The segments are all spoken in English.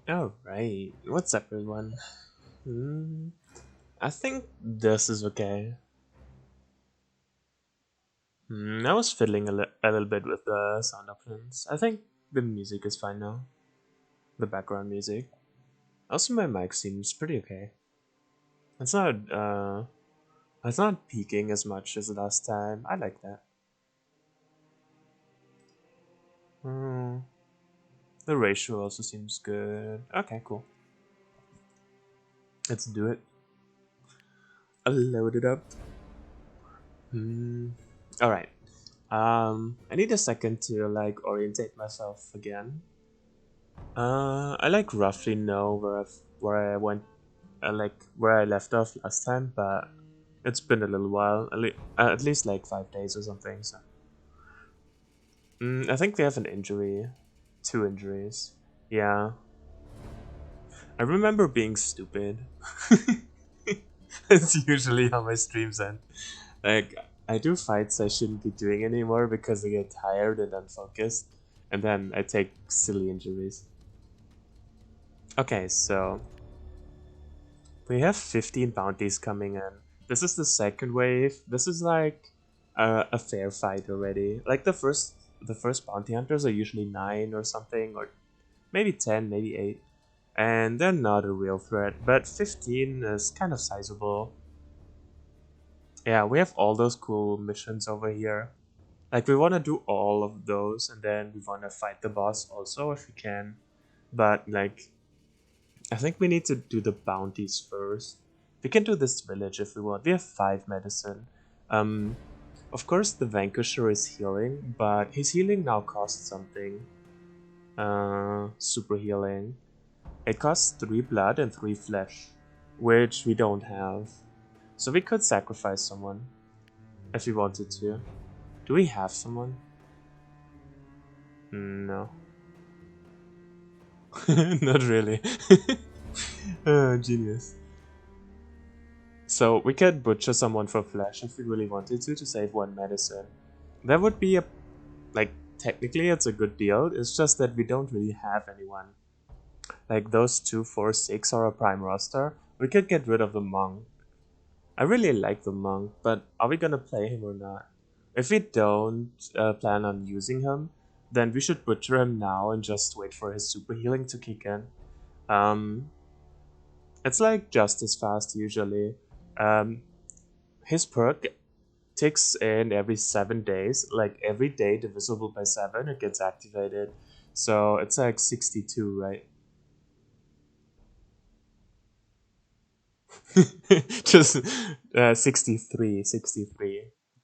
Alright, what's up everyone? Hmm, I think this is okay. I was fiddling a little bit with the sound options. I think the music is fine now. The background music. Also my mic seems pretty okay. It's not it's not peaking as much as last time. I like that. Hmm, the ratio also seems good. Okay, cool. Let's do it. I'll load it up. Hmm. Alright. I need a second to like orientate myself again. I like roughly know where I went, like where I left off last time, but it's been a little while, at least like 5 days or something. So, I think we have an injury, 2 injuries. Yeah, I remember being stupid. That's usually how my streams end. Like I do fights I shouldn't be doing anymore because I get tired and unfocused, and then I take silly injuries. Okay, so we have 15 bounties coming in. This is the second wave. This is like a fair fight already. Like the first bounty hunters are usually 9 or something, or maybe 10, maybe 8. And they're not a real threat, but 15 is kind of sizable. Yeah, we have all those cool missions over here. Like we want to do all of those, and then we want to fight the boss also if we can. But like I think we need to do the bounties first. We can do this village if we want. We have 5 medicine. Um, of course the Vanquisher is healing, but his healing now costs something. Super healing. It costs 3 blood and 3 flesh, which we don't have. So we could sacrifice someone if we wanted to. Do we have someone? No. Not really. Genius. So we could butcher someone for flesh if we really wanted to save 1 medicine. That would be a like technically it's a good deal. It's just that we don't really have anyone. Like those 2, 4, 6 are a prime roster. We could get rid of the monk. I really like the monk, but are we gonna play him or not? If we don't plan on using him, then we should butcher him now and just wait for his super healing to kick in. Um, it's like just as fast usually. Um, his perk ticks in every 7 days. Like every day divisible by 7, it gets activated. So it's like 62, right? Just 63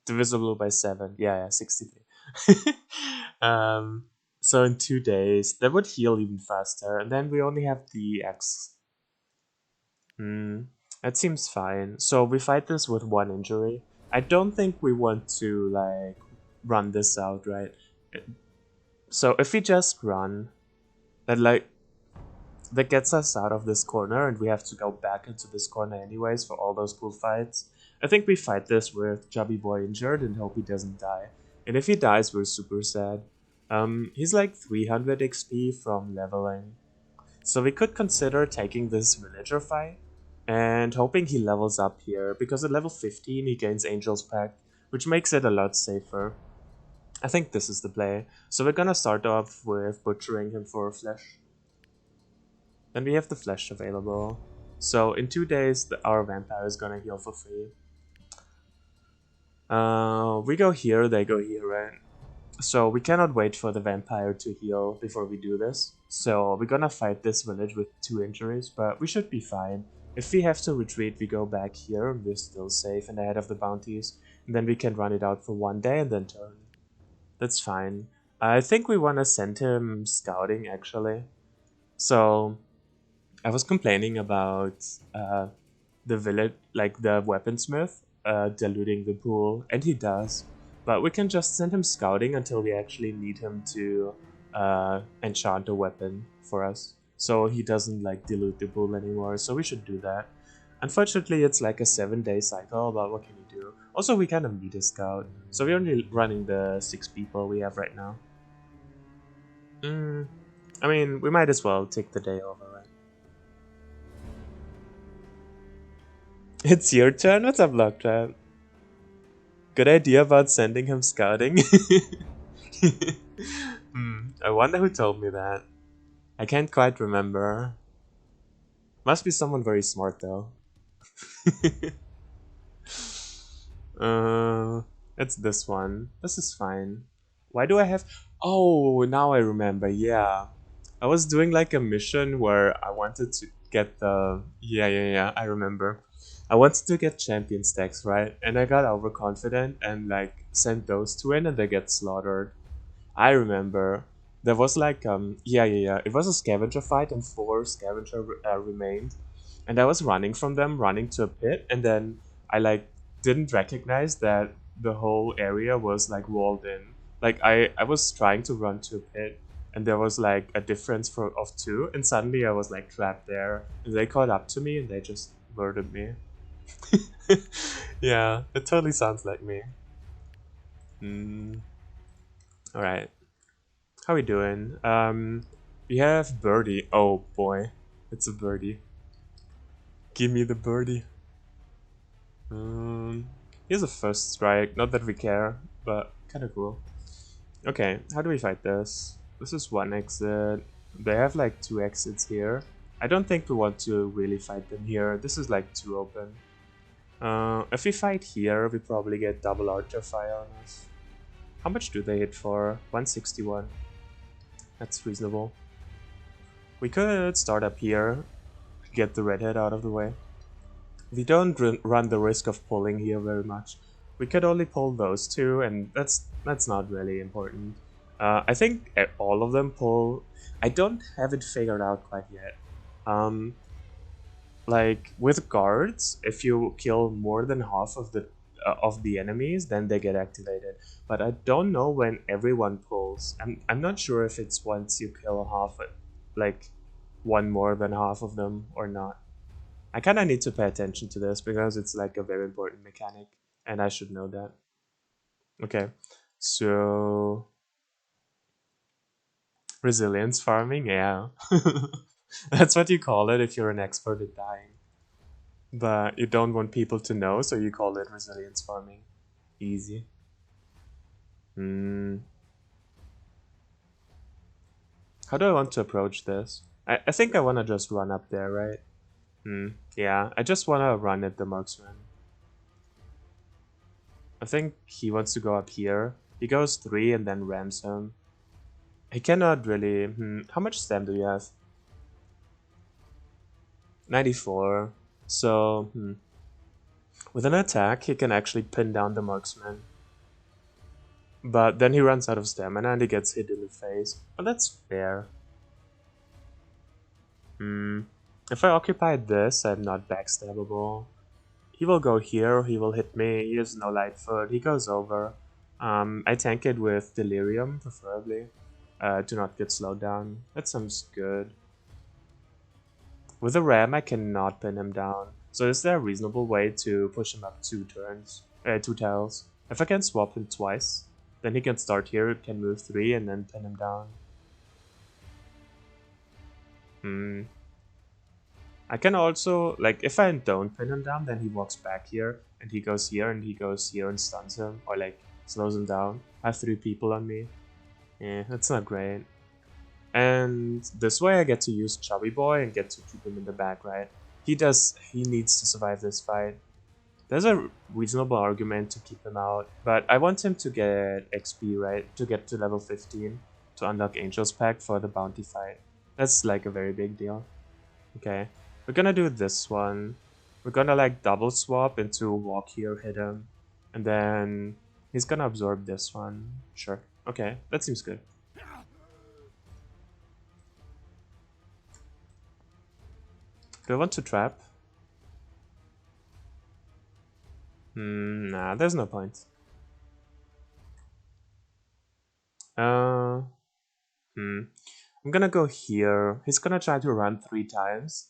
divisible by 7. Yeah, 63. um, so in 2 days, that would heal even faster. And then we only have the X. That seems fine. So we fight this with 1 injury. I don't think we want to like run this out, right? So if we just run, that like that gets us out of this corner, and we have to go back into this corner anyways for all those cool fights. I think we fight this with Chubby Boy injured and hope he doesn't die. And if he dies, we're super sad. He's like 300 XP from leveling, so we could consider taking this villager fight and hoping he levels up here, because at level 15 he gains Angel's Pact, which makes it a lot safer. I think this is the play. So we're gonna start off with butchering him for flesh. Then we have the flesh available. So in 2 days, our vampire is gonna heal for free. We go here, they go here, right? So we cannot wait for the vampire to heal before we do this. So we're gonna fight this village with 2 injuries, but we should be fine. If we have to retreat, we go back here and we're still safe and ahead of the bounties. And then we can run it out for 1 day and then turn. That's fine. I think we wanna send him scouting actually. So I was complaining about the village, like the weaponsmith, diluting the pool, and he does. But we can just send him scouting until we actually need him to enchant a weapon for us, so he doesn't like dilute the pool anymore. So we should do that. Unfortunately, it's like a 7 day cycle, but what can you do? Also, we kind of need a scout, so we're only running the 6 people we have right now. I mean, we might as well take the day over, It's your turn? What's up, Block Trap? Good idea about sending him scouting? I wonder who told me that. I can't quite remember. Must be someone very smart though. uh, it's this one. This is fine. Why do I have... Oh, now I remember, yeah. I was doing like a mission where I wanted to get the... Yeah, I remember. I wanted to get champion stacks, right? And I got overconfident and like sent those two in and they get slaughtered. I remember. There was like yeah. It was a scavenger fight and four scavenger remained, and I was running from them, running to a pit, and then I like didn't recognize that the whole area was like walled in. Like I was trying to run to a pit, and there was like a difference of two, and suddenly I was like trapped there, and they caught up to me and they just murdered me. Yeah, it totally sounds like me. Mm, all right. How we doing? We have birdie. Oh boy, it's a birdie. Give me the birdie. Um, here's a first strike. Not that we care, but kind of cool. Okay, how do we fight this? This is one exit. They have like two exits here. I don't think we want to really fight them here. This is like too open. If we fight here, we probably get double archer fire on us. How much do they hit for? 161. That's reasonable. We could start up here, get the redhead out of the way. We don't run the risk of pulling here very much. We could only pull those two, and that's not really important. I think all of them pull. I don't have it figured out quite yet. Um, like with guards, if you kill more than half of the enemies, then they get activated. But I don't know when everyone pulls. I'm not sure if it's once you kill half, like one more than half of them or not. I kind of need to pay attention to this because it's like a very important mechanic, and I should know that. Okay, so resilience farming, yeah, that's what you call it if you're an expert at dying. But you don't want people to know, so you call it resilience farming. Easy. Hmm. How do I want to approach this? I think I want to just run up there, right? Yeah, I just want to run at the marksman. I think he wants to go up here. He goes 3 and then rams him. He cannot really... How much stam do you have? 94. So, with an attack, he can actually pin down the marksman. But then he runs out of stamina and he gets hit in the face. But that's fair. If I occupy this, I'm not backstabbable. He will go here, he will hit me, he has no light foot, he goes over. I tank it with delirium, preferably. To not get slowed down. That sounds good. With a ram, I cannot pin him down. So is there a reasonable way to push him up 2 tiles? If I can swap him twice, then he can start here, can move 3, and then pin him down. I can also, like, if I don't pin him down, then he walks back here, and he goes here, and he goes here and stuns him, or like, slows him down. I have 3 people on me. Yeah, that's not great. And this way I get to use Chubby Boy and get to keep him in the back, right? He needs to survive this fight. There's a reasonable argument to keep him out, but I want him to get XP, right? To get to level 15, to unlock Angel's Pact for the bounty fight. That's like a very big deal. Okay, we're gonna do this one. We're gonna like double swap into walk here, hit him, and then he's gonna absorb this one. Sure. Okay, that seems good. Do I want to trap? Nah, there's no point. Uh, I'm gonna go here. He's gonna try to run 3 times.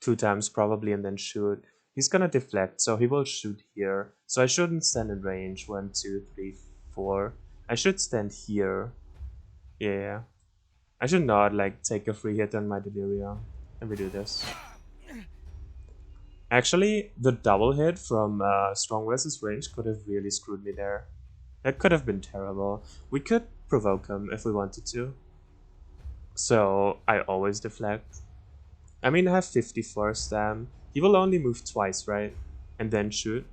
2 times probably, and then shoot. He's gonna deflect, so he will shoot here. So I shouldn't stand in range. 1, 2, 3, 4. I should stand here. Yeah. I should not, like, take a free hit on my delirium. Let me do this. Actually, the double hit from strong versus range could have really screwed me there. That could have been terrible. We could provoke him if we wanted to. So I always deflect. I mean, I have 54 stam. He will only move twice, right? And then shoot.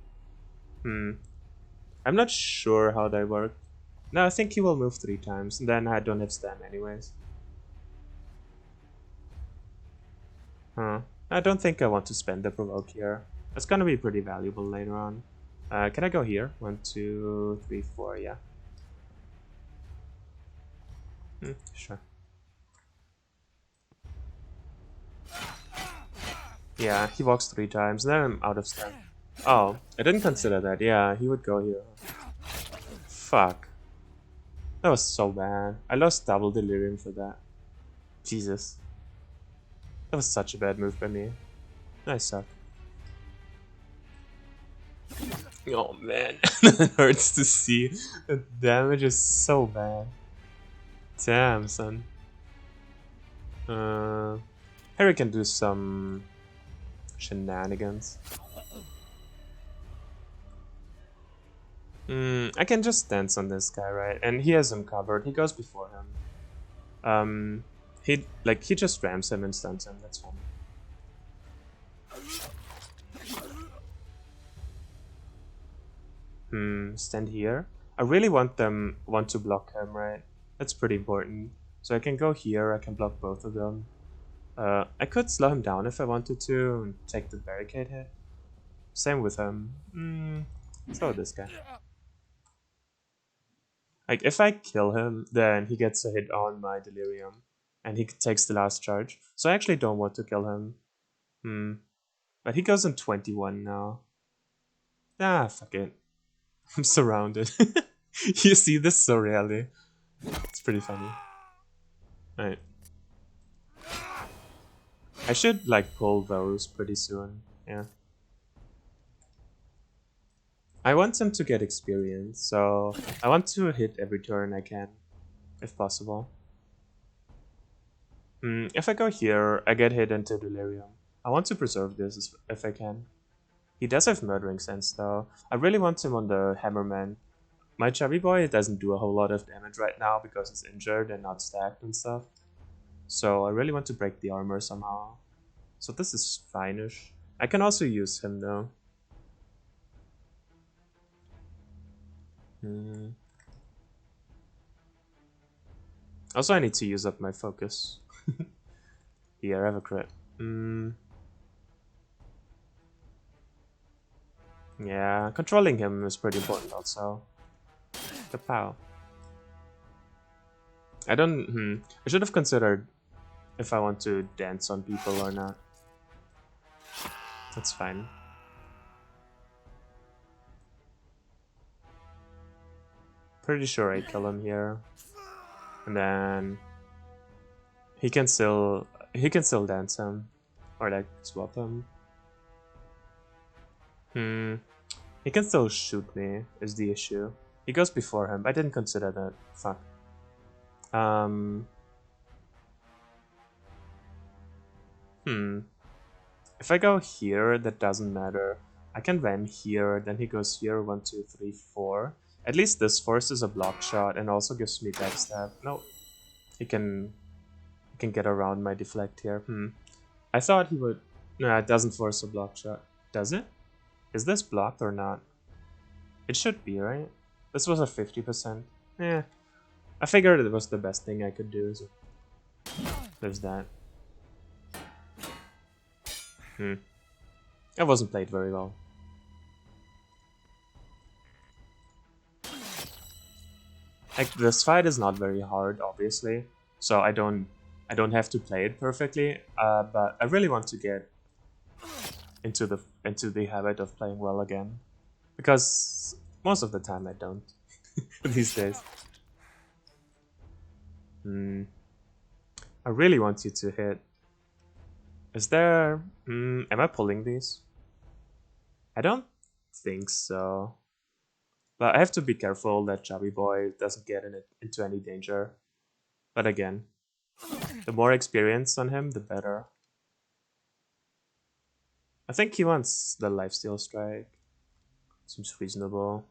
Hmm. I'm not sure how that worked. No, I think he will move 3 times. Then I don't have stam anyways. Huh. I don't think I want to spend the provoke here. It's gonna be pretty valuable later on. Can I go here? 1, 2, 3, 4, yeah. Sure. Yeah, he walks 3 times, then I'm out of stam. Oh, I didn't consider that. Yeah, he would go here. Fuck. That was so bad. I lost double delirium for that. Jesus. That was such a bad move by me. I suck. Oh man, it hurts to see. The damage is so bad. Damn, son. Harry can do some shenanigans. I can just dance on this guy, right? And he has him covered. He goes before him. He just rams him and stuns him. That's fine. Stand here. I really want to block him, right? That's pretty important. So I can go here. I can block both of them. I could slow him down if I wanted to and take the barricade hit. Same with him. So this guy. Like, if I kill him, then he gets a hit on my delirium. And he takes the last charge. So I actually don't want to kill him. But he goes in 21 now. Ah, fuck it. I'm surrounded. You see this so rarely. It's pretty funny. Alright. I should, like, pull those pretty soon. Yeah. I want him to get experience, so I want to hit every turn I can, if possible. If I go here, I get hit into Delirium. I want to preserve this if I can. He does have Murdering Sense, though. I really want him on the Hammerman. My chubby boy doesn't do a whole lot of damage right now because he's injured and not stacked and stuff. So I really want to break the armor somehow. So this is fine-ish. I can also use him, though. Also, I need to use up my focus. Here, I have a crit. Yeah, controlling him is pretty important also. Kapow. I don't... I should have considered if I want to dance on people or not. That's fine. Pretty sure I kill him here. And then... He can still dance him. Or like, swap him. He can still shoot me, is the issue. He goes before him. I didn't consider that. Fuck. If I go here, that doesn't matter. I can ram here, then he goes here, 1, 2, 3, 4. At least this forces a block shot and also gives me backstab. No, he can get around my deflect here. I thought he would... No, it doesn't force a block shot. Does it? Is this blocked or not? It should be, right? This was a 50%. Yeah. I figured it was the best thing I could do, so... There's that. It wasn't played very well. Like, this fight is not very hard, obviously, so I don't have to play it perfectly. But I really want to get into the habit of playing well again, because most of the time I don't these days. I really want you to hit. Is there... am I pulling these? I don't think so. But I have to be careful that Chubby Boy doesn't get into any danger. But again, the more experience on him, the better. I think he wants the lifesteal strike. Seems reasonable.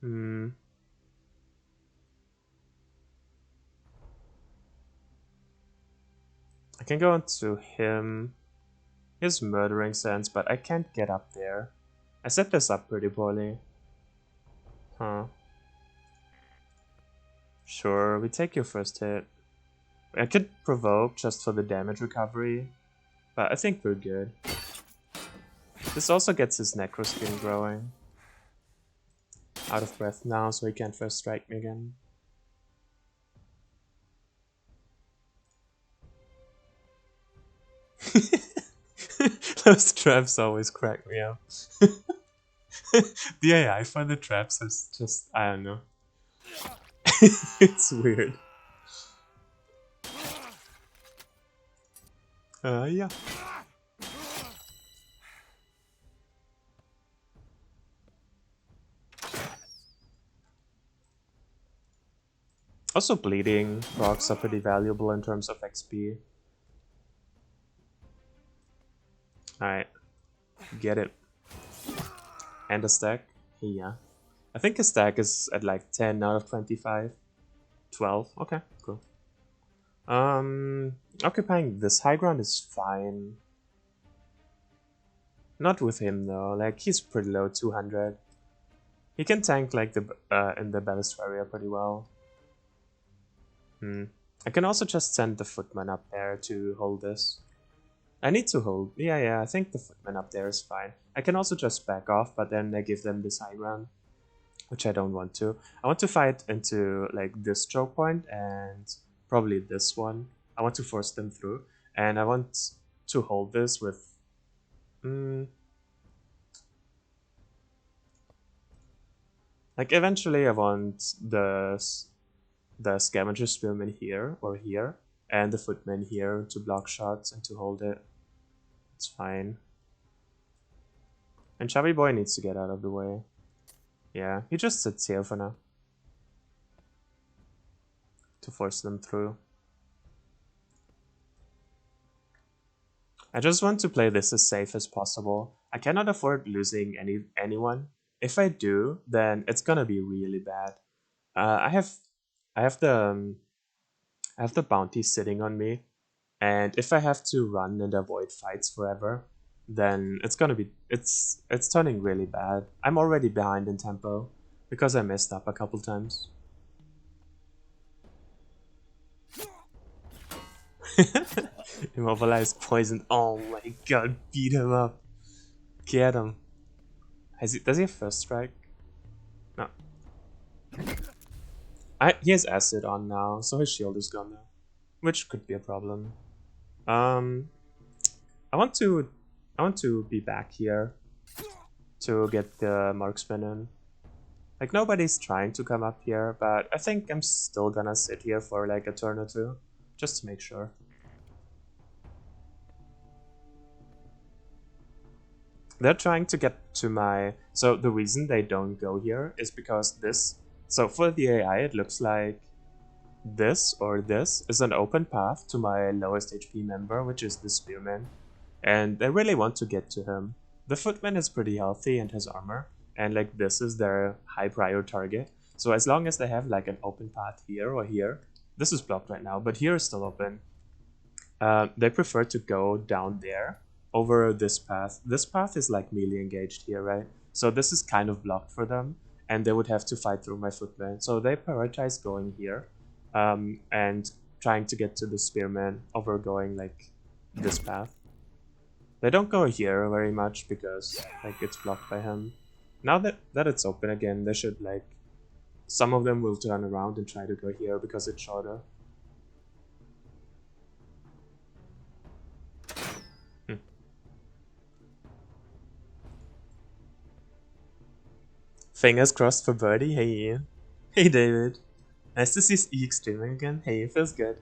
Hmm. I can go into him. His murdering sense, but I can't get up there. I set this up pretty poorly. Huh. Sure, we take your first hit. I could provoke just for the damage recovery, but I think we're good. This also gets his necro skin growing. Out of breath now, so he can't first strike me again. Those traps always crack me up. The AI for the traps is just, I don't know. It's weird. Yeah. Also bleeding rocks are pretty valuable in terms of XP. Alright, get it. And a stack? Yeah. I think a stack is at like 10 out of 25. 12, okay, cool. Occupying this high ground is fine. Not with him though, like he's pretty low, 200. He can tank like the in the ballast area pretty well. I can also just send the footman up there to hold this. I need to hold. Yeah, I think the footman up there is fine. I can also just back off, but then I give them this high ground, which I don't want to. I want to fight into like this choke point and probably this one. I want to force them through, and I want to hold this with. Like eventually, I want the scavenger spearman here or here, and the footman here to block shots and to hold it. It's fine. And Chubby Boy needs to get out of the way. Yeah, he just sits here for now. To force them through. I just want to play this as safe as possible. I cannot afford losing anyone. If I do, then it's gonna be really bad. I have I have the bounty sitting on me, and if I have to run and avoid fights forever, then it's turning really bad. I'm already behind in tempo because I messed up a couple times. Immobilized, poisoned. Oh my god, beat him up. Get him. Does he have first strike? No. He has acid on now, so his shield is gone now. Which could be a problem. Um I want to be back here to get the marksman in. Like nobody's trying to come up here, but I think I'm still gonna sit here for like a turn or two, just to make sure. They're trying to get to my... So the reason they don't go here is because this... So for the AI, it looks like this or this is an open path to my lowest HP member, which is the spearman. And they really want to get to him. The footman is pretty healthy and has armor, and like this is their high prior target. So as long as they have like an open path here or here, this is blocked right now, but here is still open. They prefer to go down there over this path. This path is like melee engaged here, right? So this is kind of blocked for them, and they would have to fight through my footman. So they prioritize going here and trying to get to the spearman over going like this path. They don't go here very much because like it's blocked by him. Now that it's open again, they should like... Some of them will turn around and try to go here because it's shorter. Fingers crossed for Birdie. Hey Ian. Hey David. Nice to see EX streaming again. Hey, it feels good.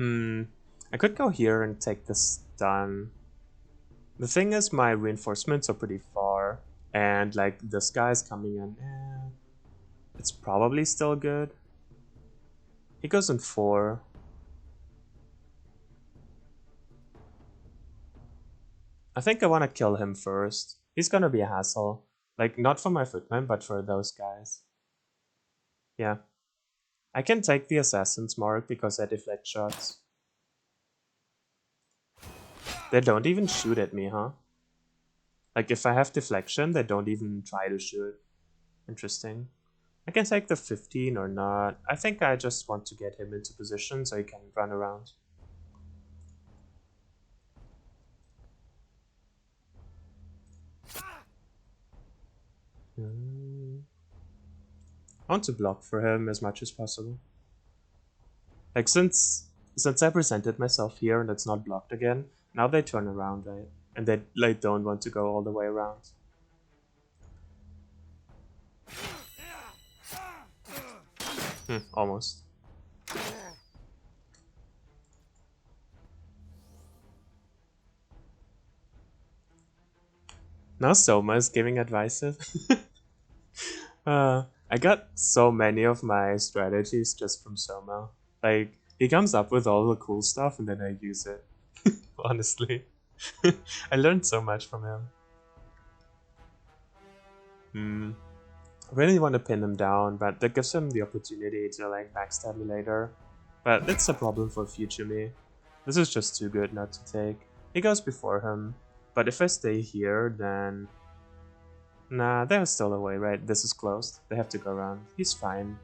I could go here and take the stun. The thing is, my reinforcements are pretty far, and like this guy's coming in. It's probably still good. He goes in 4. I think I want to kill him first. He's gonna be a hassle. Like, not for my footman, but for those guys. Yeah. I can take the assassin's mark because I deflect shots. They don't even shoot at me, huh? Like, if I have deflection, they don't even try to shoot. Interesting. I can take the 15 or not. I think I just want to get him into position so he can run around. I want to block for him as much as possible. Like, since I presented myself here and it's not blocked again, now they turn around, right? And they like don't want to go all the way around. Almost. Now Soma is giving advices. I got so many of my strategies just from Soma. Like, he comes up with all the cool stuff and then I use it. Honestly. I learned so much from him. I really want to pin him down, but that gives him the opportunity to like backstab me later. But that's a problem for future me. This is just too good not to take. He goes before him, but if I stay here, then... Nah, they're still away, right? This is closed. They have to go around. He's fine.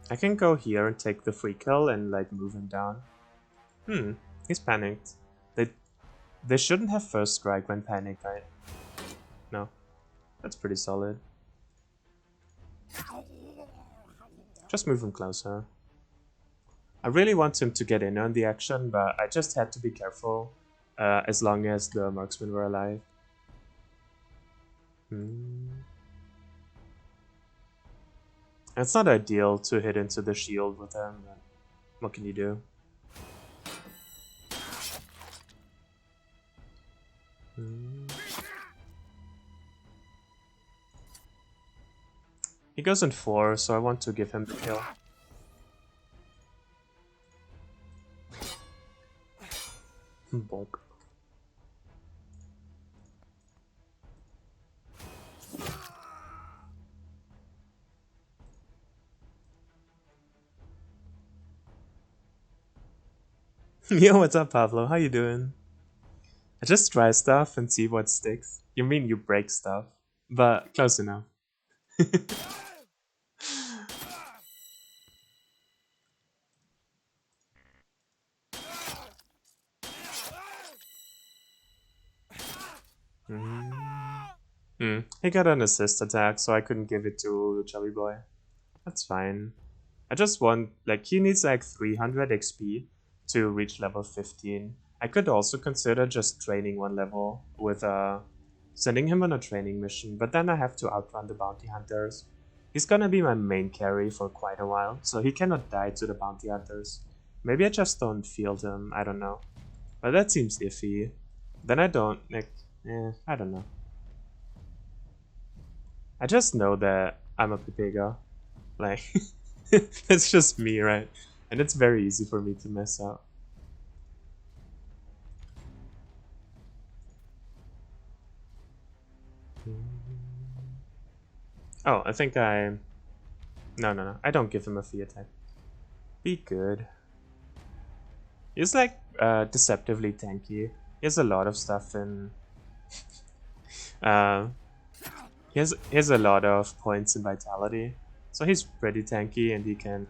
I can go here and take the free kill and like move him down. He's panicked. They shouldn't have first strike when panicked, right? No. That's pretty solid. Just move him closer. I really want him to get in on the action, but I just had to be careful as long as the marksmen were alive. It's not ideal to hit into the shield with him, but what can you do? He goes in 4, so I want to give him the kill. Bonk. Yo, what's up, Pablo? How you doing? I just try stuff and see what sticks. You mean you break stuff, but close enough. He got an assist attack, so I couldn't give it to Chubby Boy. That's fine. I just want, like, he needs like 300 XP to reach level 15. I could also consider just training one level with sending him on a training mission, but then I have to outrun the bounty hunters. He's gonna be my main carry for quite a while, so he cannot die to the bounty hunters. Maybe I just don't field him, I don't know. But that seems iffy. Then I don't, like, I don't know. I just know that I'm a Pepega. Like, it's just me, right? And it's very easy for me to mess up. Oh, I think I... No. I don't give him a free attack. Be good. He's like deceptively tanky. He has a lot of stuff in... he has a lot of points in vitality. So he's pretty tanky and he can...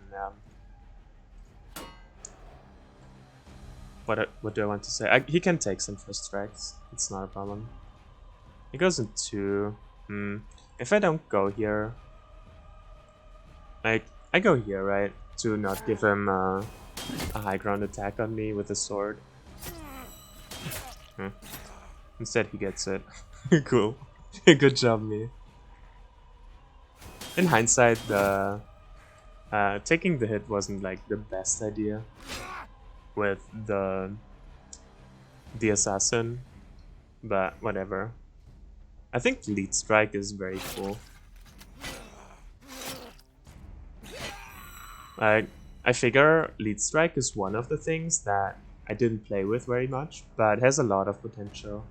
what do I want to say? He can take some first strikes. It's not a problem. He goes in 2. If I don't go here... Like, I go here, right? To not give him a high ground attack on me with a sword. Instead he gets it. Cool. Good job, me. In hindsight, the taking the hit wasn't like the best idea with the assassin, but whatever. I think lead strike is very cool. Like, I figure lead strike is one of the things that I didn't play with very much, but has a lot of potential.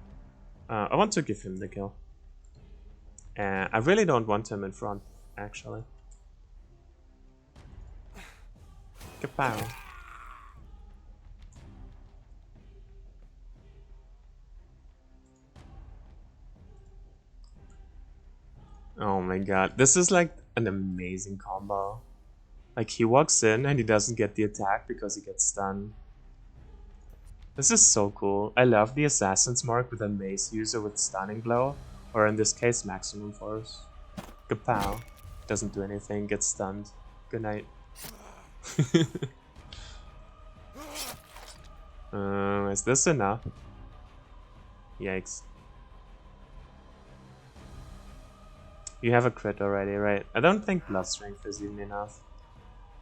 I want to give him the kill. And I really don't want him in front, actually. Kapow. Oh my god, this is like an amazing combo. Like, he walks in and he doesn't get the attack because he gets stunned. This is so cool. I love the Assassin's Mark with a mace user with stunning blow, or in this case, maximum force. Kapow. Doesn't do anything, gets stunned. Good night. Is this enough? Yikes. You have a crit already, right? I don't think blood strength is even enough.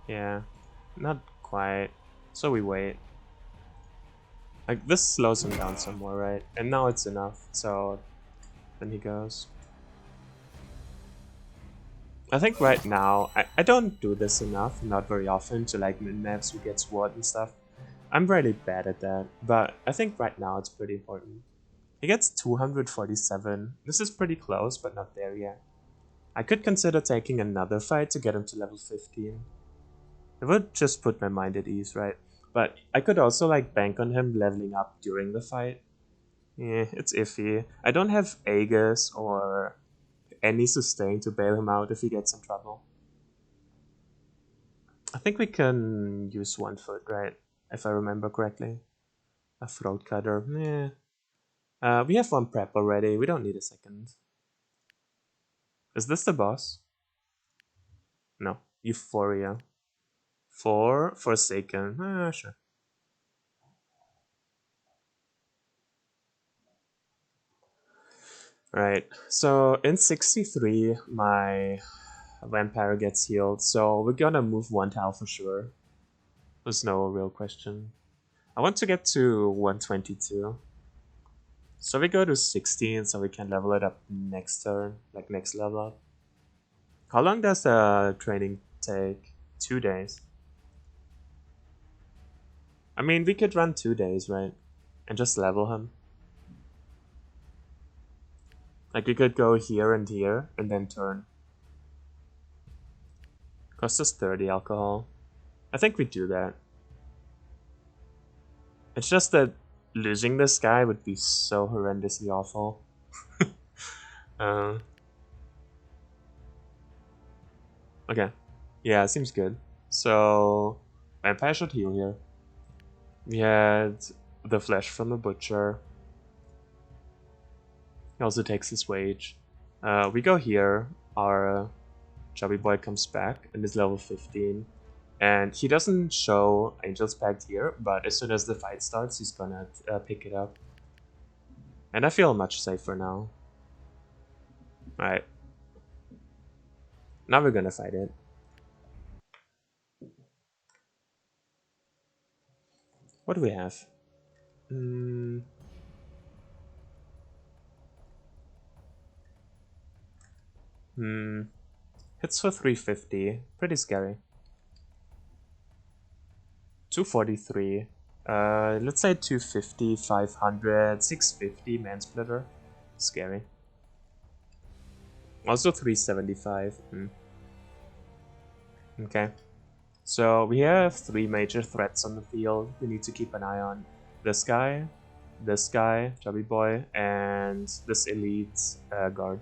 Yeah, not quite. So we wait. Like, this slows him down some more, right? And now it's enough, so then he goes. I think right now, I don't do this enough, not very often, to like min-maps who get sword and stuff. I'm really bad at that, but I think right now it's pretty important. He gets 247. This is pretty close, but not there yet. I could consider taking another fight to get him to level 15. It would just put my mind at ease, right? But I could also like bank on him leveling up during the fight. Yeah, it's iffy. I don't have Aegis or any sustain to bail him out if he gets in trouble. I think we can use 1 foot, right? If I remember correctly. A throat cutter, yeah. We have 1 prep already, we don't need a second. Is this the boss? No. Euphoria. 4 Forsaken. Sure. Right, so in 63, my vampire gets healed, so we're gonna move 1 tile for sure. There's no real question. I want to get to 122. So we go to 16 so we can level it up next turn, like next level up. How long does the training take? 2 days. I mean, we could run 2 days, right? And just level him. Like, we could go here and then turn. Cost us 30 alcohol. I think we do that. It's just that losing this guy would be so horrendously awful. Okay. Yeah, seems good. So, vampire should heal here. We had the flesh from the butcher. He also takes his wage. We go here. Our chubby boy comes back and is level 15. And he doesn't show Angel's Pact here, but as soon as the fight starts, he's gonna pick it up. And I feel much safer now. Alright. Now we're gonna fight it. What do we have? Hits for 350. Pretty scary. 243. Let's say 250, 500, 650 Mansplitter. Scary. Also 375. Okay. So we have 3 major threats on the field we need to keep an eye on. This guy, Chubby Boy, and this elite guard.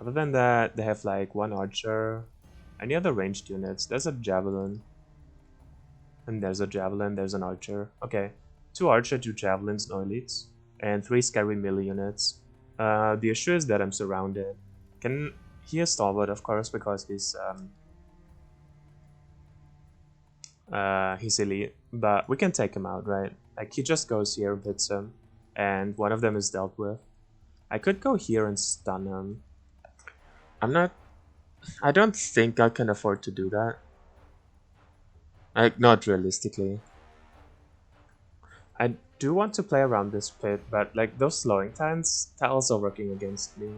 Other than that, they have like 1 archer. Any other ranged units? There's a javelin. And there's a javelin, there's an archer. Okay, 2 archer, 2 javelins, no elites. And 3 scary melee units. The issue is that I'm surrounded. He is stalwart, of course, because he's elite. But we can take him out, right? Like, he just goes here and hits him. And one of them is dealt with. I could go here and stun him. I don't think I can afford to do that. Like, not realistically. do want to play around this pit, but like those slowing tiles are working against me.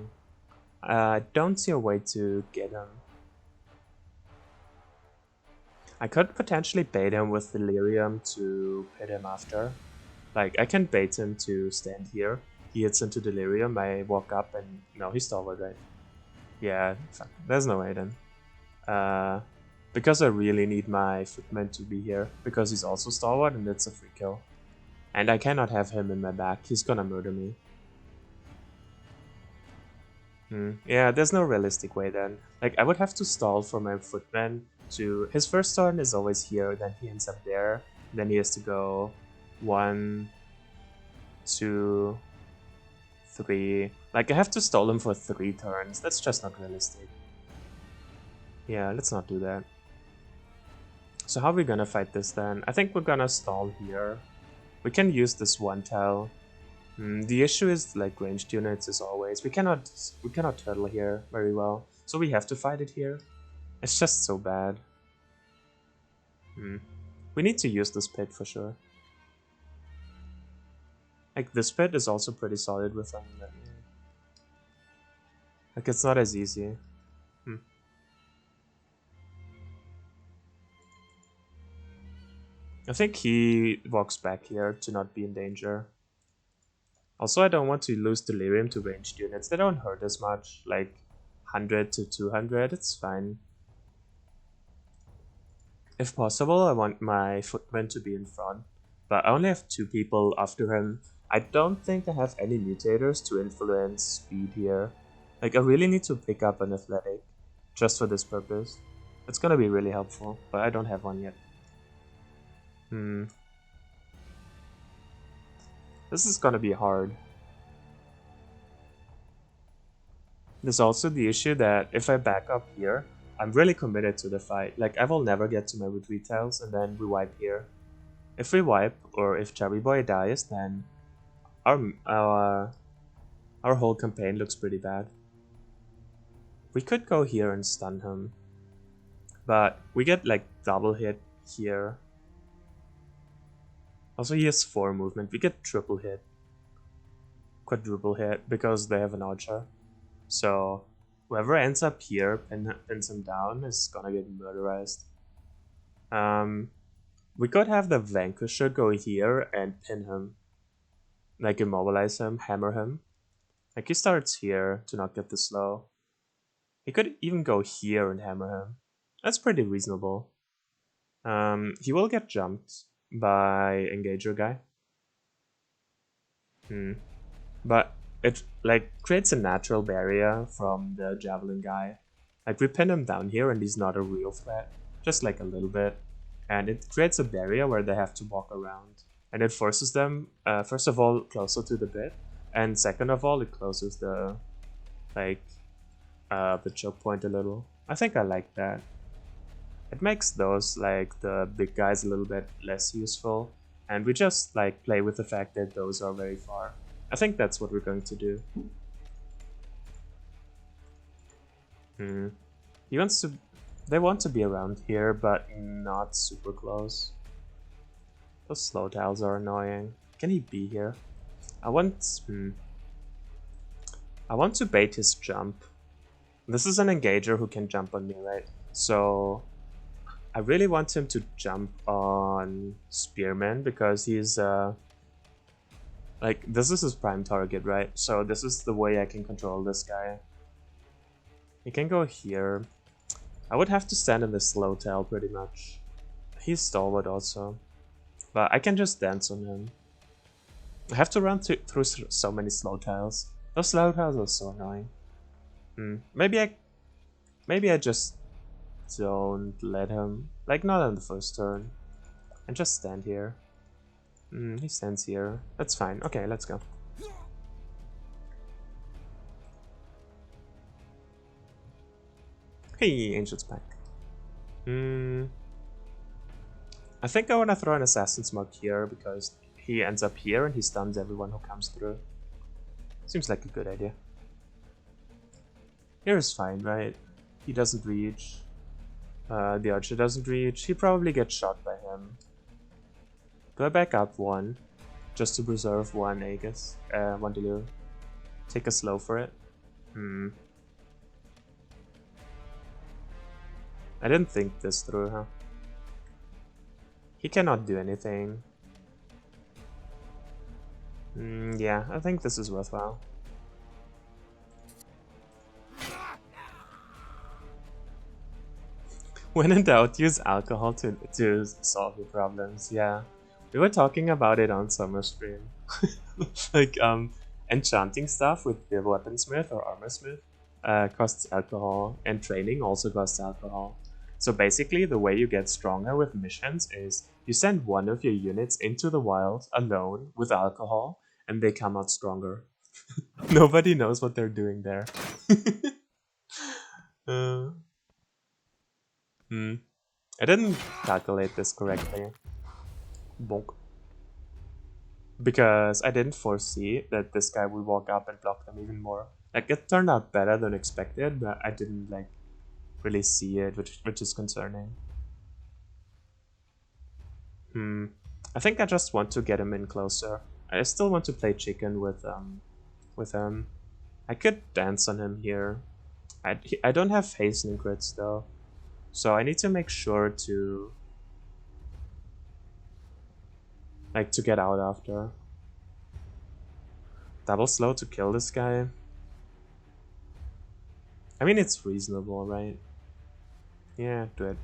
I don't see a way to get him. I could potentially bait him with Delirium to hit him after. Like, I can bait him to stand here. He hits into Delirium, I walk up and... No, he's stalwart, right? Yeah, fuck. There's no way then. Because I really need my footman to be here. Because he's also stalwart and it's a free kill. And I cannot have him in my back. He's gonna murder me. Yeah, there's no realistic way then. Like, I would have to stall for my footman to... His first turn is always here, then he ends up there. Then he has to go 1, 2, 3. Like, I have to stall him for 3 turns. That's just not realistic. Yeah, let's not do that. So how are we gonna fight this then? I think we're gonna stall here. We can use this one tile. The issue is like ranged units as always. We cannot turtle here very well. So we have to fight it here. It's just so bad. We need to use this pit for sure. Like this pit is also pretty solid with them. Like it's not as easy. I think he walks back here to not be in danger. Also, I don't want to lose Delirium to ranged units. They don't hurt as much, like 100 to 200, it's fine. If possible, I want my footman to be in front, but I only have 2 people after him. I don't think I have any mutators to influence speed here. Like, I really need to pick up an athletic, just for this purpose. It's gonna be really helpful, but I don't have one yet. This is gonna be hard. There's also the issue that if I back up here, I'm really committed to the fight. Like, I will never get to my retreat tiles and then we wipe here. If we wipe, or if Cherry Boy dies, then our whole campaign looks pretty bad. We could go here and stun him. But we get like double hit here. Also, he has 4 movement. We get triple hit. Quadruple hit because they have an archer. So whoever ends up here and pins him down is gonna get murderized. We could have the Vanquisher go here and pin him. Like immobilize him, hammer him. Like he starts here to not get the slow. He could even go here and hammer him. That's pretty reasonable. He will get jumped by Engager guy. But it like creates a natural barrier from the Javelin guy. Like we pin him down here and he's not a real threat. Just like a little bit. And it creates a barrier where they have to walk around. And it forces them, first of all, closer to the bit. And second of all, it closes the, like, the choke point a little. I think I like that. It makes those, like, the big guys a little bit less useful. And we just, like, play with the fact that those are very far. I think that's what we're going to do. He wants to... They want to be around here, but not super close. Those slow tiles are annoying. Can he be here? I want to bait his jump. This is an engager who can jump on me, right? So I really want him to jump on Spearman because he's like this is his prime target, right? So this is the way I can control this guy. He can go here. I would have to stand in the slow tile pretty much. He's stalwart also. But I can just dance on him. I have to run through so many slow tiles. Those slow tiles are so annoying. Maybe I just don't let him. Like not on the first turn. And just stand here. He stands here. That's fine. Okay, let's go. Hey, Angel's back. I think I want to throw an Assassin's Mark here because he ends up here and he stuns everyone who comes through. Seems like a good idea. Here is fine, right? He doesn't reach. The archer doesn't reach. He probably gets shot by him. Do I back up 1? just to preserve one Aegis, one Delirium. Take a slow for it. I didn't think this through, huh? He cannot do anything. Yeah, I think this is worthwhile. When in doubt, use alcohol to solve your problems. Yeah, we were talking about it on summer stream. Like enchanting stuff with the weaponsmith or armorsmith costs alcohol, and training also costs alcohol. So basically, the way you get stronger with missions is you send one of your units into the wild alone with alcohol, and they come out stronger. Nobody knows what they're doing there. uh, I didn't calculate this correctly. Bonk. Because I didn't foresee that this guy would walk up and block them even more. Like, it turned out better than expected, but I didn't, like, really see it, which is concerning. I think I just want to get him in closer. I still want to play chicken with him. I could dance on him here. I don't have hastening crits though, so I need to make sure to to get out after. Double slow to kill this guy. I mean, it's reasonable, right? Yeah, do it.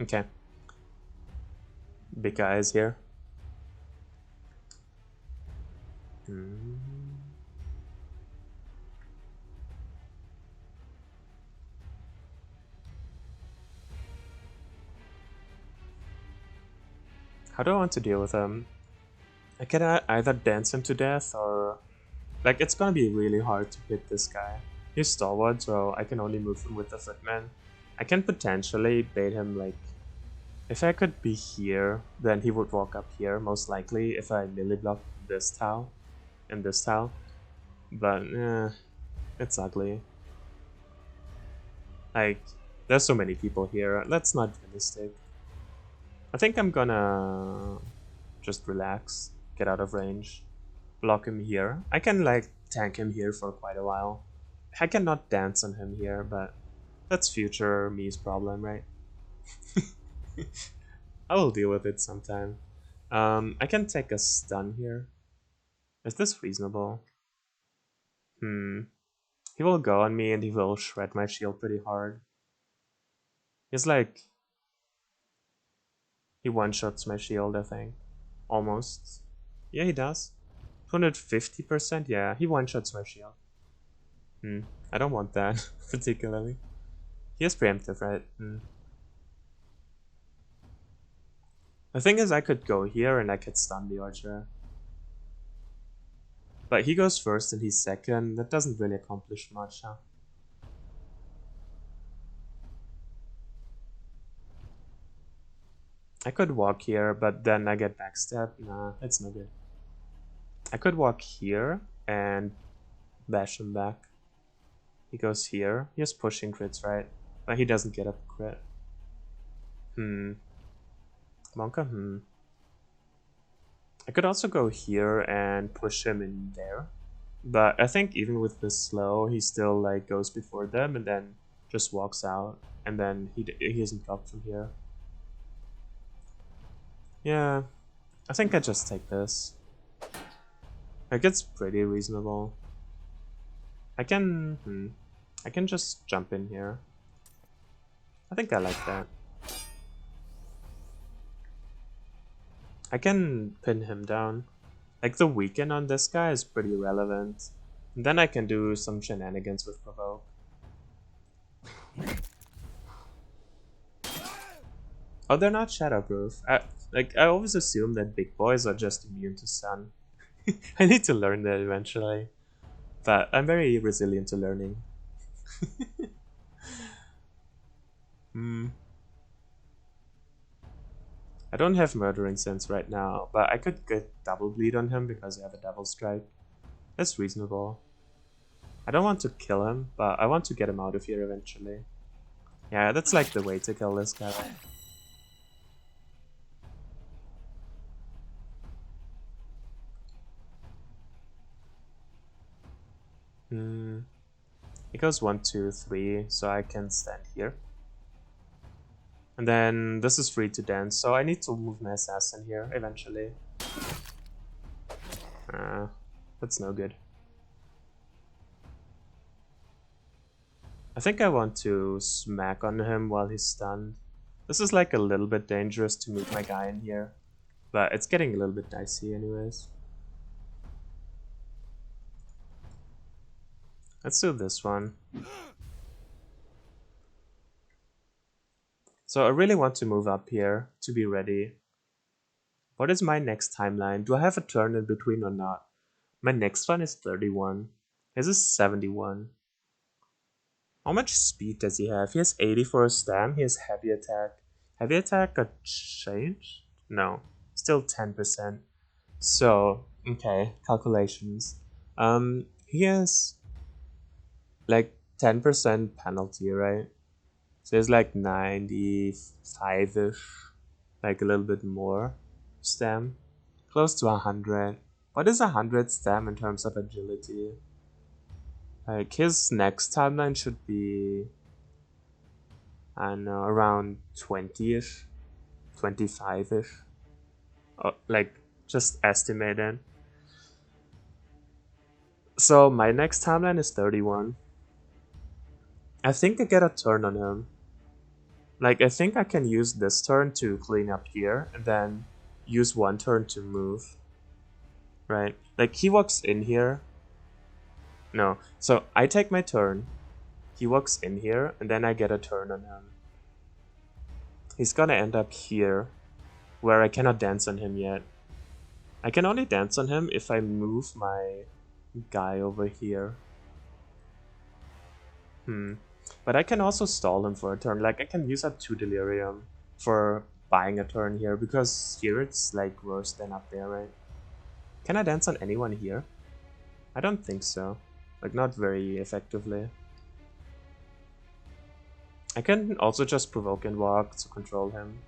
Okay. Big guy is here. How do I want to deal with him? I can either dance him to death or... Like, it's gonna be really hard to hit this guy. He's stalwart, so I can only move him with the footman. I can potentially bait him, like... If I could be here, then he would walk up here, most likely, if I melee block this tile and this tile. But, it's ugly. Like, there's so many people here, that's not realistic. I think I'm gonna just relax, get out of range, block him here. I can, like, tank him here for quite a while. I cannot dance on him here, but that's future me's problem, right? I will deal with it sometime. I can take a stun here. Is this reasonable? He will go on me and he will shred my shield pretty hard. He's like... He one-shots my shield, I think. Almost. Yeah, he does. 250%? Yeah, he one-shots my shield. I don't want that, particularly. He has preemptive, right? The thing is, I could go here and I could stun the archer. But he goes first and he's second. That doesn't really accomplish much, huh? I could walk here, but then I get backstab. Nah, it's no good. I could walk here and bash him back. He goes here. He has pushing crits, right? But he doesn't get a crit. Monka, I could also go here and push him in there. But I think even with this slow, he still like goes before them and then just walks out. And then he isn't blocked from here. Yeah, I think I just take this. Like, it's pretty reasonable. I can just jump in here. I think I like that. I can pin him down. Like, the weaken on this guy is pretty relevant. And then I can do some shenanigans with provoke. Oh, they're not shadowproof. I always assume that big boys are just immune to sun. I need to learn that eventually. But I'm very resilient to learning. I don't have murdering sense right now, but I could get double bleed on him because I have a double strike. That's reasonable. I don't want to kill him, but I want to get him out of here eventually. Yeah, that's like the way to kill this guy, right? It goes 1, 2, 3, so I can stand here. And then this is free to dance, so I need to move my assassin here eventually. That's no good. I think I want to smack on him while he's stunned. This is like a little bit dangerous to move my guy in here, but it's getting a little bit dicey anyways. Let's do this one. So I really want to move up here to be ready. What is my next timeline? Do I have a turn in between or not? My next one is 31. His is 71. How much speed does he have? He has 80 for a stam. He has heavy attack. Heavy attack got changed? No. Still 10%. So, okay, calculations. He has like 10% penalty, right? So it's like 95-ish. Like a little bit more stam. Close to 100. What is 100 stam in terms of agility? Like his next timeline should be, I don't know, around 20-ish, 25-ish. Like just estimated. So my next timeline is 31. I think I get a turn on him. Like I think I can use this turn to clean up here and then use one turn to move. Right? Like he walks in here. No. So I take my turn. He walks in here and then I get a turn on him. He's gonna end up here where I cannot dance on him yet. I can only dance on him if I move my guy over here. But I can also stall him for a turn. Like I can use up 2 delirium for buying a turn here because here it's like worse than up there, right? Can I dance on anyone here? I don't think so. Like not very effectively. I can also just provoke and walk to control him.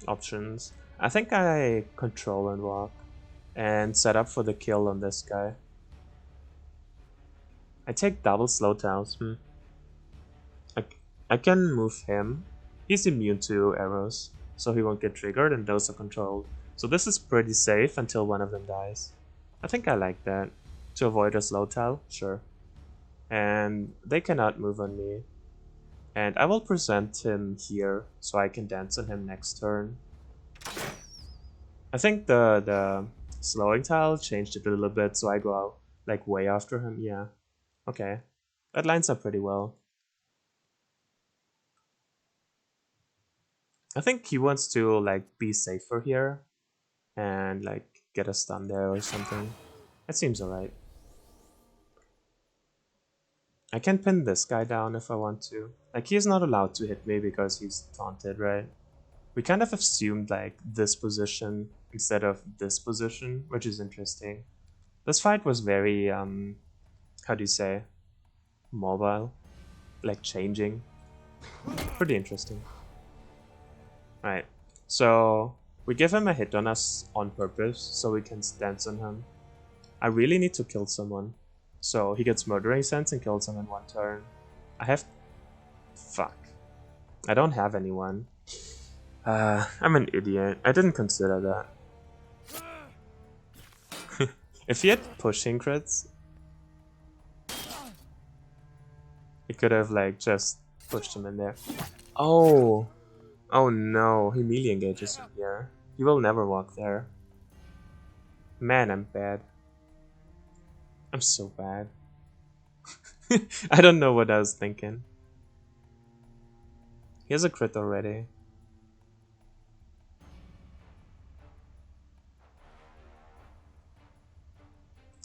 Options. I think I control and walk and set up for the kill on this guy. I take double slow downs. I can move him. He's immune to arrows, so he won't get triggered and those are controlled. So this is pretty safe until one of them dies. I think I like that. To avoid a slow towel, sure. And they cannot move on me. And I will present him here so I can dance on him next turn. I think the slowing tile changed it a little bit, so I go out like way after him. Yeah. Okay. That lines up pretty well. I think he wants to like be safer here and like get a stun there or something. That seems alright. I can pin this guy down if I want to. Like he's not allowed to hit me because he's taunted, right? We kind of assumed like this position instead of this position, which is interesting. This fight was very, how do you say, mobile, like changing. Pretty interesting. Right, so we give him a hit on us on purpose so we can dance on him. I really need to kill someone. So he gets murdering sense and kills him in one turn. I have... Fuck. I don't have anyone. I'm an idiot. I didn't consider that. If he had pushing crits, it could have like just pushed him in there. Oh! Oh no, he melee engages from here. He will never walk there. Man, I'm bad. I'm so bad. I don't know what I was thinking. He has a crit already.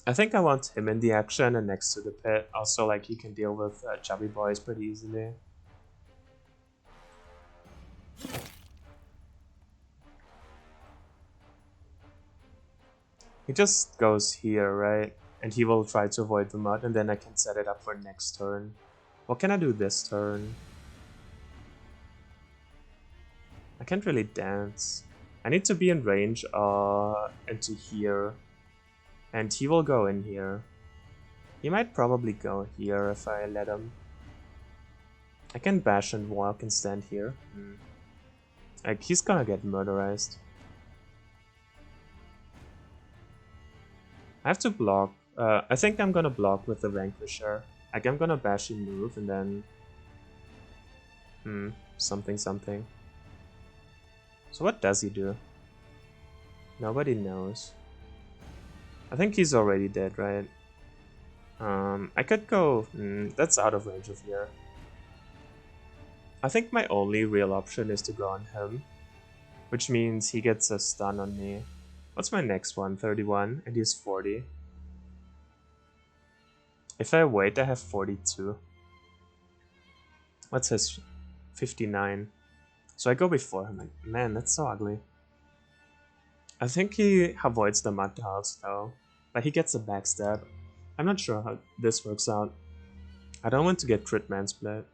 I think I want him in the action and next to the pit. Also, like, he can deal with chubby boys pretty easily. He just goes here, right? And he will try to avoid the mud, and then I can set it up for next turn. What can I do this turn? I can't really dance. I need to be in range into here. And he will go in here. He might probably go here if I let him. I can bash and walk and stand here. Like, he's gonna get murderized. I have to block. I think I'm gonna block with the Vanquisher. Like, I'm gonna bash and move and then... something. So what does he do? Nobody knows. I think he's already dead, right? I could go... that's out of range of here. I think my only real option is to go on him. Which means he gets a stun on me. What's my next one? 31, and he's 40. If I wait, I have 42. What's his? 59. So I go before him. Like, man, that's so ugly. I think he avoids the mud tiles though, but he gets a backstab. I'm not sure how this works out. I don't want to get crit man split.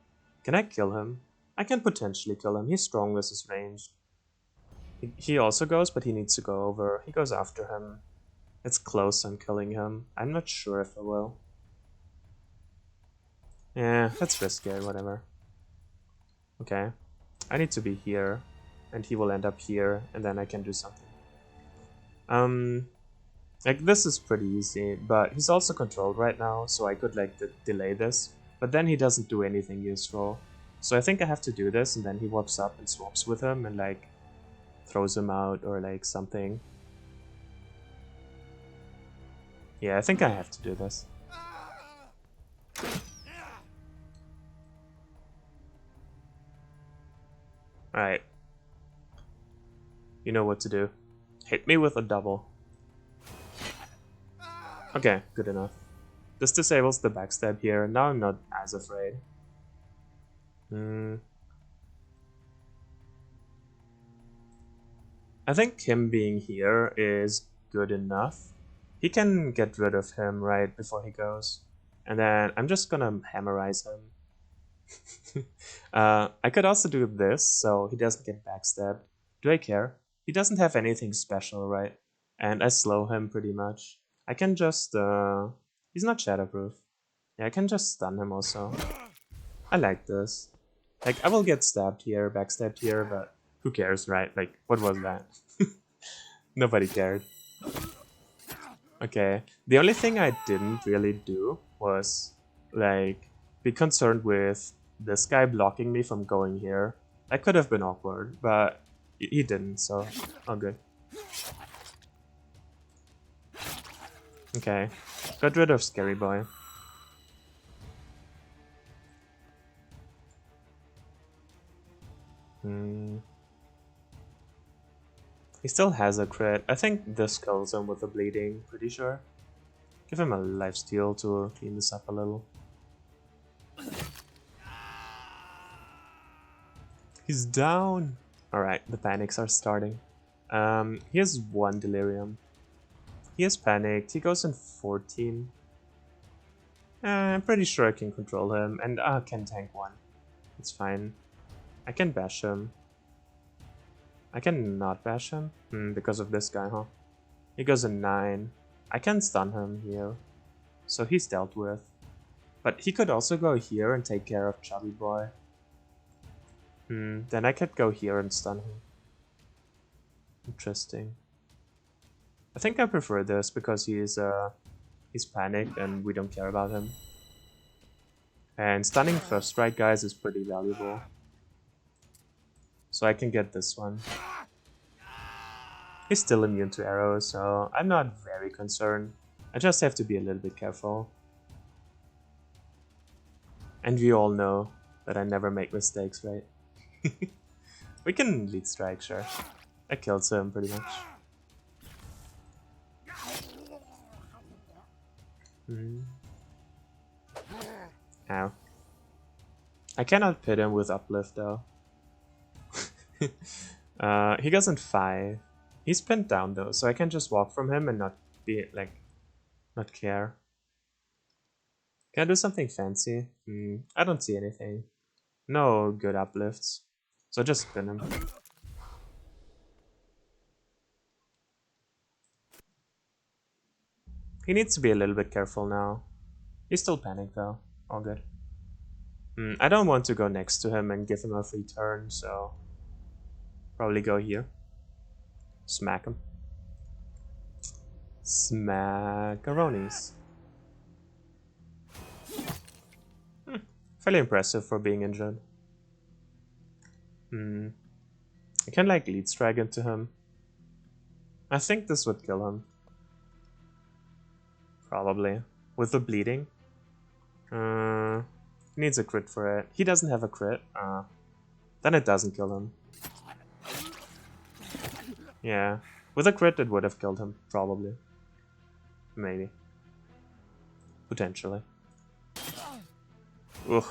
Can I kill him? I can potentially kill him. He's strong versus ranged. He also goes, but he needs to go over. He goes after him. It's close on killing him. I'm not sure if I will. Yeah, let's risk it, whatever. Okay. I need to be here, and he will end up here, and then I can do something. Like, this is pretty easy, but he's also controlled right now, so I could, like, delay this. But then he doesn't do anything useful. So I think I have to do this, and then he warps up and swaps with him, and, like, throws him out, or, like, something. Yeah, I think I have to do this. Alright. You know what to do. Hit me with a double. Okay, good enough. This disables the backstab here. Now I'm not as afraid. I think him being here is good enough. He can get rid of him right before he goes. And then I'm just gonna hammerize him. I could also do this, so he doesn't get backstabbed. Do I care? He doesn't have anything special, right? And I slow him pretty much. I can just... he's not shatterproof. Yeah, I can just stun him also. I like this. Like, I will get stabbed here, backstabbed here, but who cares, right? Like, what was that? Nobody cared. Okay, the only thing I didn't really do was, like, be concerned with this guy blocking me from going here. That could have been awkward, but he didn't, so all good. Okay, got rid of Scary Boy. He still has a crit. I think this kills him with the bleeding, pretty sure. Give him a lifesteal to clean this up a little. He's down! Alright, the panics are starting. He has 1 delirium. He is panicked. He goes in 14. I'm pretty sure I can control him, and I can tank 1. It's fine. I can bash him. I can not bash him? Because of this guy, huh? He goes in 9. I can stun him here. So he's dealt with. But he could also go here and take care of Chubby Boy. Then I could go here and stun him. Interesting. I think I prefer this because he's panicked and we don't care about him. And stunning first strike guys is pretty valuable. So I can get this one. He's still immune to arrows, so I'm not very concerned. I just have to be a little bit careful. And we all know that I never make mistakes, right? We can lead strike, sure. That kills him pretty much. Ow. I cannot pit him with uplift though. He goes in 5. He's pinned down though, so I can just walk from him and not be like not care. Can I do something fancy? I don't see anything. No good uplifts. So just spin him. He needs to be a little bit careful now. He's still panicked though. All good. I don't want to go next to him and give him a free turn, so probably go here. Smack him. Smackaronis. Fairly impressive for being injured. I can like lead strike into him. I think this would kill him. Probably. With the bleeding. Needs a crit for it. He doesn't have a crit. Then it doesn't kill him. Yeah. With a crit it would have killed him. Probably. Maybe. Potentially. Ugh.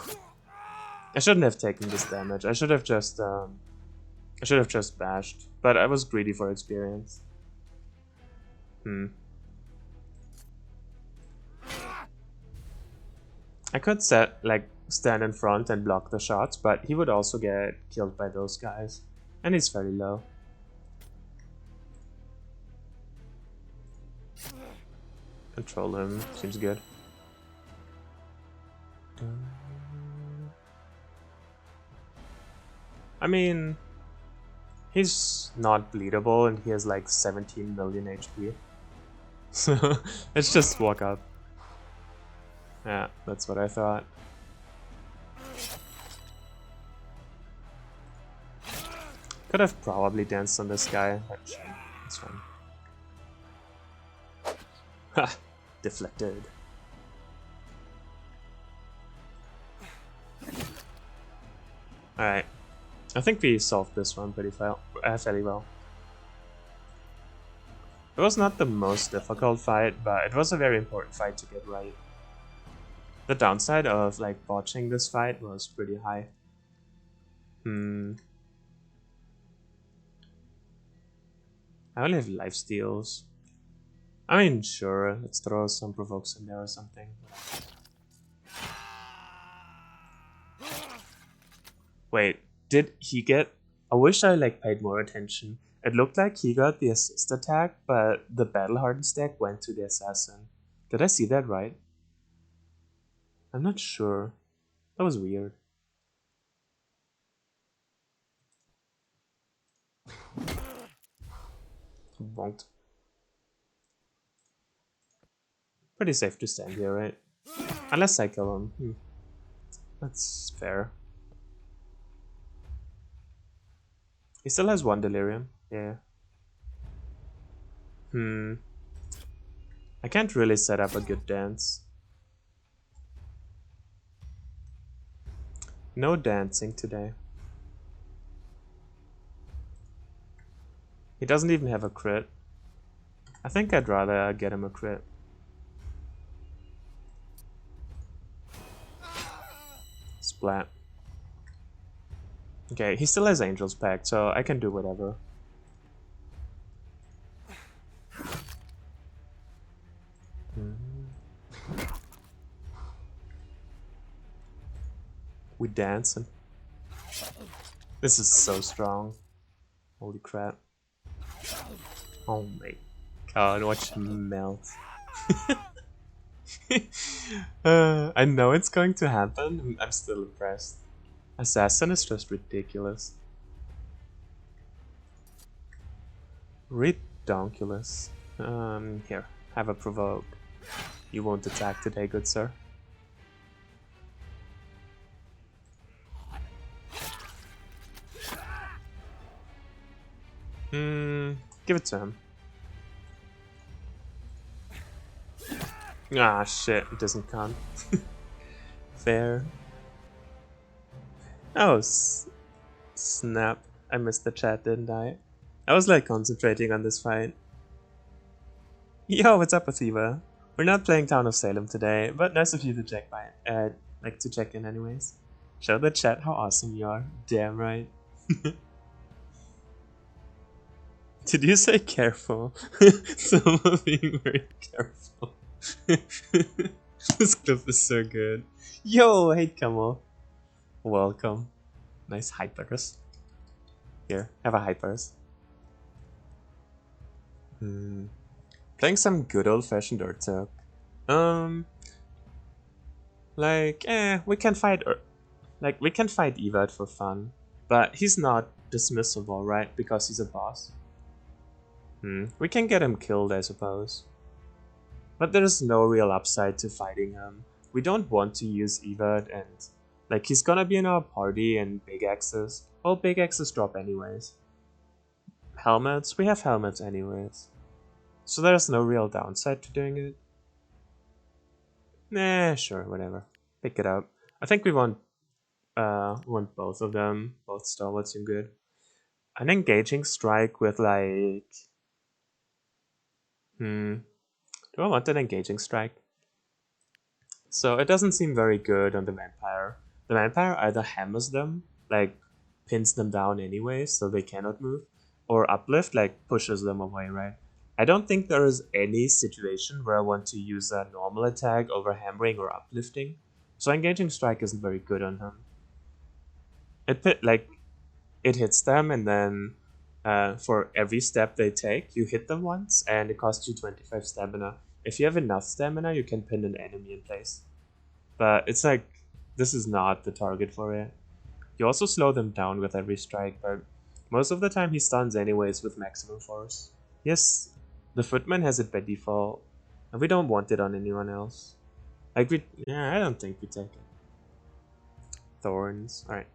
I shouldn't have taken this damage. I should have just bashed. But I was greedy for experience. I could stand in front and block the shots, but he would also get killed by those guys. And he's fairly low. Control him, seems good. I mean, he's not bleedable and he has like 17 million HP. So let's just walk up. Yeah, that's what I thought. Could have probably danced on this guy, but it's fine. Ha! Deflected. Alright. I think we solved this one pretty fairly well. It was not the most difficult fight, but it was a very important fight to get right. The downside of like botching this fight was pretty high. I only have life steals. I mean, sure, let's throw some provokes in there or something. Wait, did he get... I wish I like paid more attention. It looked like he got the assist attack, but the battle hardened stack went to the assassin. Did I see that right? I'm not sure. That was weird. Bonked. Pretty safe to stand here, right? Unless I kill him. That's fair. He still has one delirium. Yeah. I can't really set up a good dance. No dancing today. He doesn't even have a crit. I think I'd rather get him a crit. Splat. Okay, he still has Angel's Pact, so I can do whatever. We dancing. This is so strong. Holy crap. Oh my god, watch him melt. I know it's going to happen. I'm still impressed. Assassin is just ridiculous. Redonkulous. Here, have a provoke. You won't attack today, good sir. Give it to him. Ah, shit, it doesn't count. Fair. Oh, snap. I missed the chat, didn't I? I was like concentrating on this fight. Yo, what's up, Athiva? We're not playing Town of Salem today, but nice of you to check to check in anyways. Show the chat how awesome you are. Damn right. Did you say careful? Someone being very careful. This clip is so good. Yo, hey Camel. Welcome. Nice hypers. Here, have a hypers. Playing some good old-fashioned Urtuk. Um, we can fight we can fight Evad for fun, but he's not dismissible, right? Because he's a boss. We can get him killed, I suppose. But there's no real upside to fighting him. We don't want to use Evad, and he's gonna be in our party and big axes. Well, big axes drop anyways. Helmets? We have helmets anyways. So there's no real downside to doing it. Nah, sure, whatever. Pick it up. I think we want both of them. Both stalwarts seem good. An engaging strike with do I want an engaging strike? So it doesn't seem very good on the vampire. The vampire either hammers them, pins them down anyway so they cannot move, or uplift, pushes them away, right? I don't think there is any situation where I want to use a normal attack over hammering or uplifting. So engaging strike isn't very good on him. It hits them, and then for every step they take, you hit them once, and it costs you 25 stamina. If you have enough stamina, you can pin an enemy in place. But it's this is not the target for it. You also slow them down with every strike, but most of the time he stuns anyways with maximum force. Yes, the footman has it by default, and we don't want it on anyone else. I don't think we take it. Thorns. Alright.